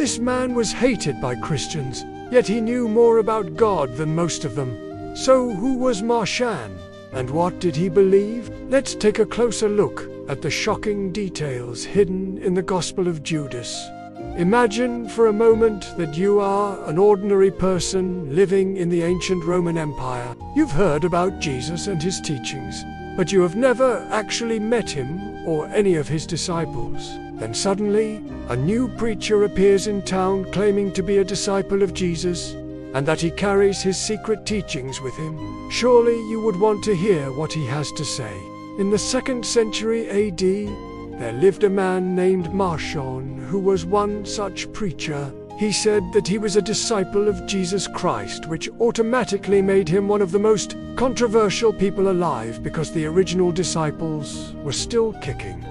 This man was hated by Christians, yet he knew more about God than most of them. So who was Marcion, and what did he believe? Let's take a closer look at the shocking details hidden in the Gospel of Judas. Imagine for a moment that you are an ordinary person living in the ancient Roman Empire. You've heard about Jesus and his teachings, but you have never actually met him or any of his disciples. Then suddenly, a new preacher appears in town claiming to be a disciple of Jesus, and that he carries his secret teachings with him. Surely you would want to hear what he has to say. In the 2nd century AD, there lived a man named Marcion who was one such preacher. He said that he was a disciple of Jesus Christ, which automatically made him one of the most controversial people alive because the original disciples were still kicking,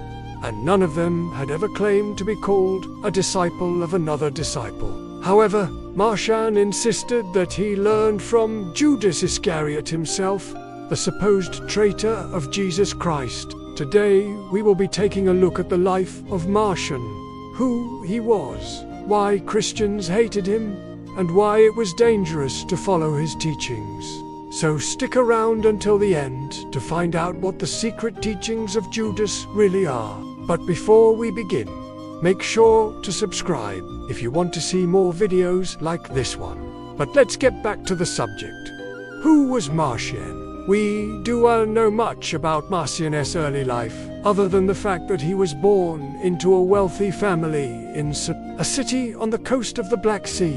and none of them had ever claimed to be called a disciple of another disciple. However, Marcion insisted that he learned from Judas Iscariot himself, the supposed traitor of Jesus Christ. Today, we will be taking a look at the life of Marcion, who he was, why Christians hated him, and why it was dangerous to follow his teachings. So stick around until the end to find out what the secret teachings of Judas really are. But before we begin, make sure to subscribe if you want to see more videos like this one. But let's get back to the subject. Who was Marcion? We do know much about Marcion's early life, other than the fact that he was born into a wealthy family in a city on the coast of the Black Sea.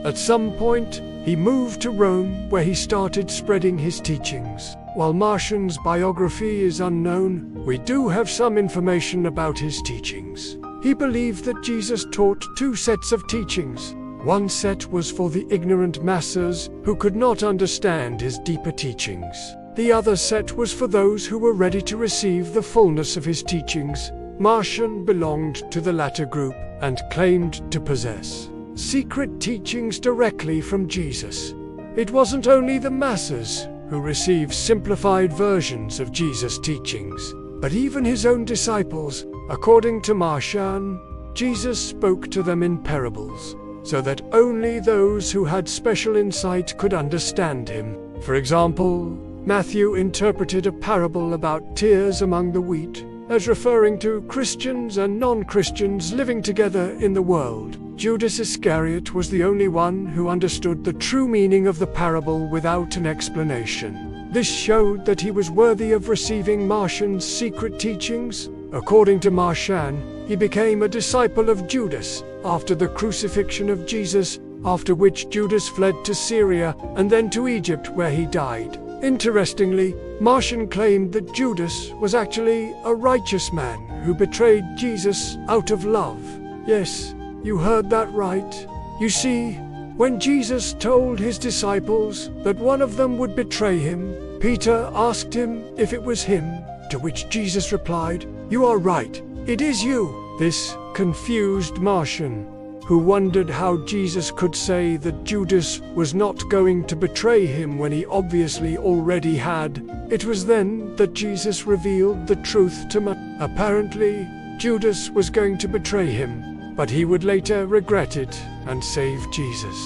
At some point, he moved to Rome, where he started spreading his teachings. While Marcion's biography is unknown, we do have some information about his teachings. He believed that Jesus taught 2 sets of teachings. One set was for the ignorant masses who could not understand his deeper teachings. The other set was for those who were ready to receive the fullness of his teachings. Marcion belonged to the latter group and claimed to possess secret teachings directly from Jesus. It wasn't only the masses who received simplified versions of Jesus' teachings, but even his own disciples. According to Marcion, Jesus spoke to them in parables, so that only those who had special insight could understand him. For example, Matthew interpreted a parable about tares among the wheat as referring to Christians and non-Christians living together in the world. Judas Iscariot was the only one who understood the true meaning of the parable without an explanation. This showed that he was worthy of receiving Marcion's secret teachings. According to Marcion, he became a disciple of Judas after the crucifixion of Jesus, after which Judas fled to Syria and then to Egypt, where he died. Interestingly, Marcion claimed that Judas was actually a righteous man who betrayed Jesus out of love. Yes, you heard that right. You see, when Jesus told his disciples that one of them would betray him, Peter asked him if it was him, to which Jesus replied, "You are right, it is you." This confused Marcion, who wondered how Jesus could say that Judas was not going to betray him when he obviously already had. It was then that Jesus revealed the truth to Marcion. Apparently, Judas was going to betray him, but he would later regret it and save Jesus.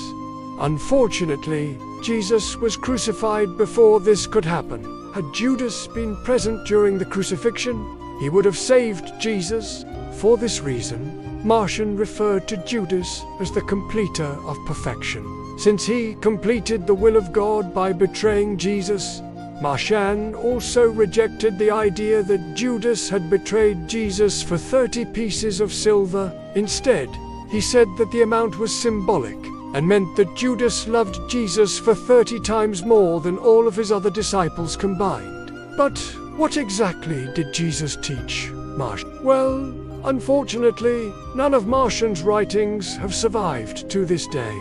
Unfortunately, Jesus was crucified before this could happen. Had Judas been present during the crucifixion, he would have saved Jesus. For this reason, Marcion referred to Judas as the completer of perfection. Since he completed the will of God by betraying Jesus, Marcion also rejected the idea that Judas had betrayed Jesus for 30 pieces of silver. Instead, he said that the amount was symbolic and meant that Judas loved Jesus for 30 times more than all of his other disciples combined. But what exactly did Jesus teach Marcion? Well, unfortunately, none of Marcion's writings have survived to this day.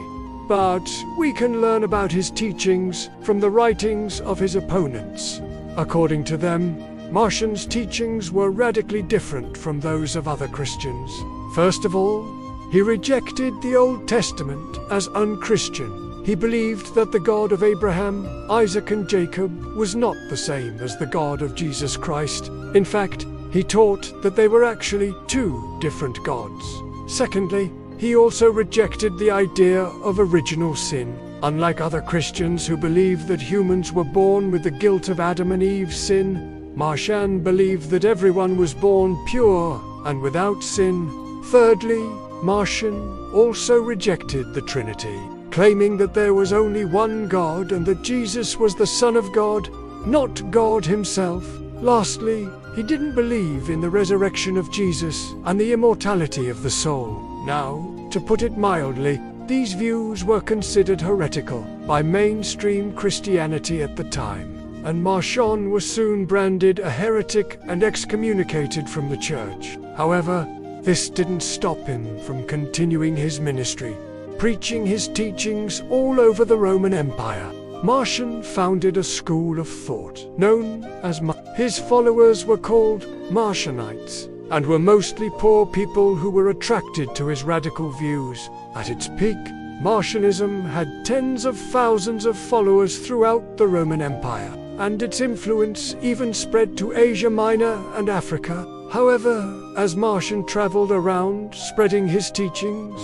But we can learn about his teachings from the writings of his opponents. According to them, Marcion's teachings were radically different from those of other Christians. First of all, he rejected the Old Testament as unchristian. He believed that the God of Abraham, Isaac, and Jacob was not the same as the God of Jesus Christ. In fact, he taught that they were actually 2 different gods. Secondly, He also rejected the idea of original sin. Unlike other Christians who believe that humans were born with the guilt of Adam and Eve's sin, Marcion believed that everyone was born pure and without sin. Thirdly, Marcion also rejected the Trinity, claiming that there was only one God and that Jesus was the Son of God, not God himself. Lastly, he didn't believe in the resurrection of Jesus and the immortality of the soul. Now, to put it mildly, these views were considered heretical by mainstream Christianity at the time, and Marcion was soon branded a heretic and excommunicated from the church. However, this didn't stop him from continuing his ministry, preaching his teachings all over the Roman Empire. Marcion founded a school of thought known as His followers were called Marcionites and were mostly poor people who were attracted to his radical views. At its peak, Marcionism had tens of thousands of followers throughout the Roman Empire, and its influence even spread to Asia Minor and Africa. However, as Marcion traveled around spreading his teachings,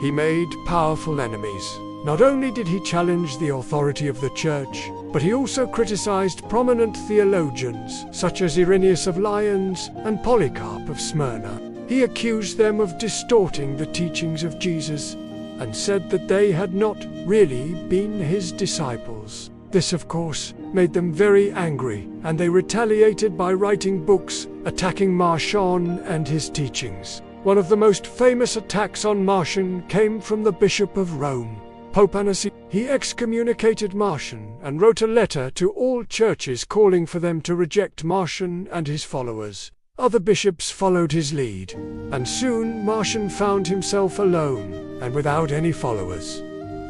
he made powerful enemies. Not only did he challenge the authority of the church, but he also criticized prominent theologians such as Irenaeus of Lyons and Polycarp of Smyrna. He accused them of distorting the teachings of Jesus and said that they had not really been his disciples. This, of course, made them very angry, and they retaliated by writing books attacking Marcion and his teachings. One of the most famous attacks on Marcion came from the Bishop of Rome, Pope Innocent. He excommunicated Marcion and wrote a letter to all churches calling for them to reject Marcion and his followers. Other bishops followed his lead, and soon Marcion found himself alone and without any followers.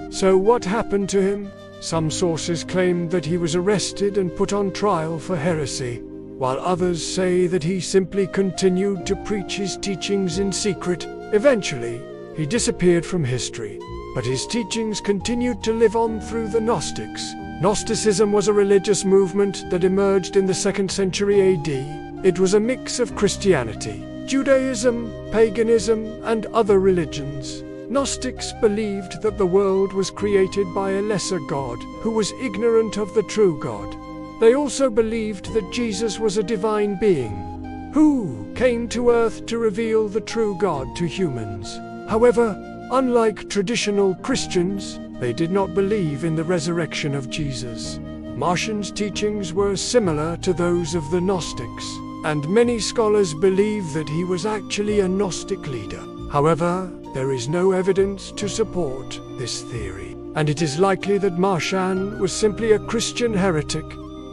So what happened to him? Some sources claim that he was arrested and put on trial for heresy, while others say that he simply continued to preach his teachings in secret. Eventually, he disappeared from history, but his teachings continued to live on through the Gnostics. Gnosticism was a religious movement that emerged in the 2nd century AD. It was a mix of Christianity, Judaism, paganism, and other religions. Gnostics believed that the world was created by a lesser god who was ignorant of the true God. They also believed that Jesus was a divine being who came to earth to reveal the true God to humans. However, unlike traditional Christians, they did not believe in the resurrection of Jesus. Marcion's teachings were similar to those of the Gnostics, and many scholars believe that he was actually a Gnostic leader. However, there is no evidence to support this theory, and it is likely that Marcion was simply a Christian heretic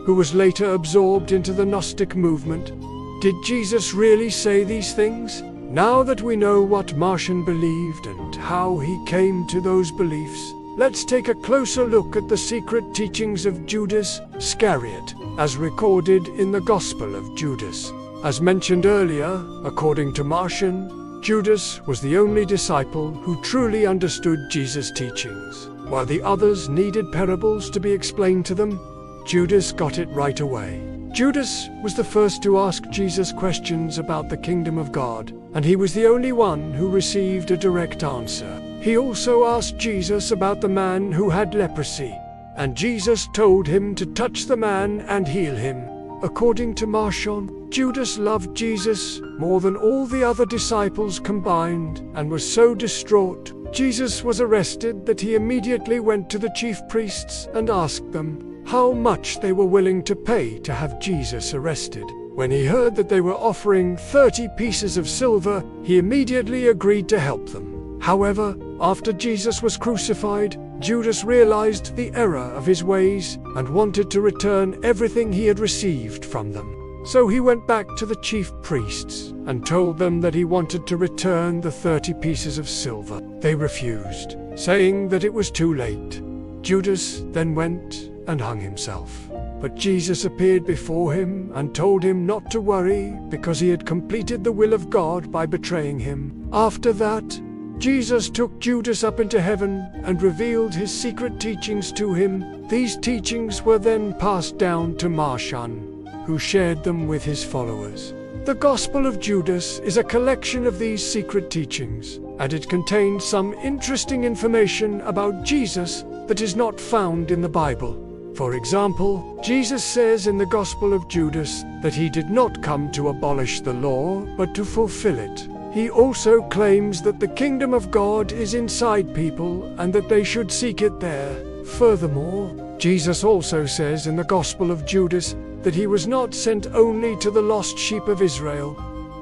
who was later absorbed into the Gnostic movement. Did Jesus really say these things? Now that we know what Marcion believed and how he came to those beliefs, let's take a closer look at the secret teachings of Judas Iscariot, as recorded in the Gospel of Judas. As mentioned earlier, according to Marcion, Judas was the only disciple who truly understood Jesus' teachings. While the others needed parables to be explained to them, Judas got it right away. Judas was the first to ask Jesus questions about the kingdom of God, and he was the only one who received a direct answer. He also asked Jesus about the man who had leprosy, and Jesus told him to touch the man and heal him. According to Marcion, Judas loved Jesus more than all the other disciples combined and was so distraught Jesus was arrested that he immediately went to the chief priests and asked them how much they were willing to pay to have Jesus arrested. When he heard that they were offering 30 pieces of silver, he immediately agreed to help them. However, after Jesus was crucified, Judas realized the error of his ways and wanted to return everything he had received from them. So he went back to the chief priests and told them that he wanted to return the 30 pieces of silver. They refused, saying that it was too late. Judas then went and hung himself. But Jesus appeared before him and told him not to worry because he had completed the will of God by betraying him. After that, Jesus took Judas up into heaven and revealed his secret teachings to him. These teachings were then passed down to Marcion, who shared them with his followers. The Gospel of Judas is a collection of these secret teachings, and it contained some interesting information about Jesus that is not found in the Bible. For example, Jesus says in the Gospel of Judas that he did not come to abolish the law, but to fulfill it. He also claims that the kingdom of God is inside people and that they should seek it there. Furthermore, Jesus also says in the Gospel of Judas that he was not sent only to the lost sheep of Israel,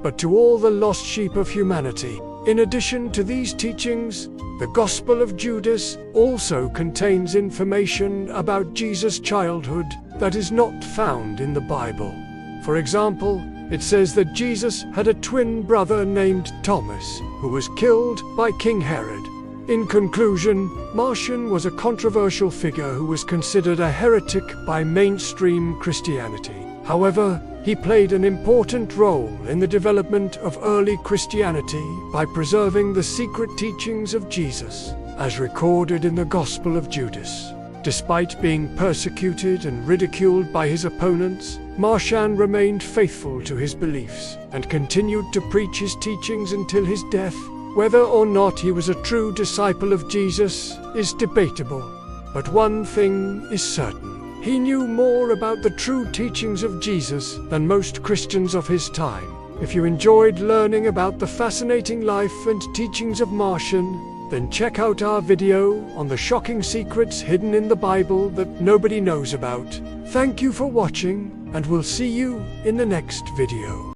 but to all the lost sheep of humanity. In addition to these teachings, the Gospel of Judas also contains information about Jesus' childhood that is not found in the Bible. For example, it says that Jesus had a twin brother named Thomas, who was killed by King Herod. In conclusion, Marcion was a controversial figure who was considered a heretic by mainstream Christianity. However, he played an important role in the development of early Christianity by preserving the secret teachings of Jesus, as recorded in the Gospel of Judas. Despite being persecuted and ridiculed by his opponents, Marcion remained faithful to his beliefs and continued to preach his teachings until his death. Whether or not he was a true disciple of Jesus is debatable, but one thing is certain. He knew more about the true teachings of Jesus than most Christians of his time. If you enjoyed learning about the fascinating life and teachings of Marcion, then check out our video on the shocking secrets hidden in the Bible that nobody knows about. Thank you for watching, and we'll see you in the next video.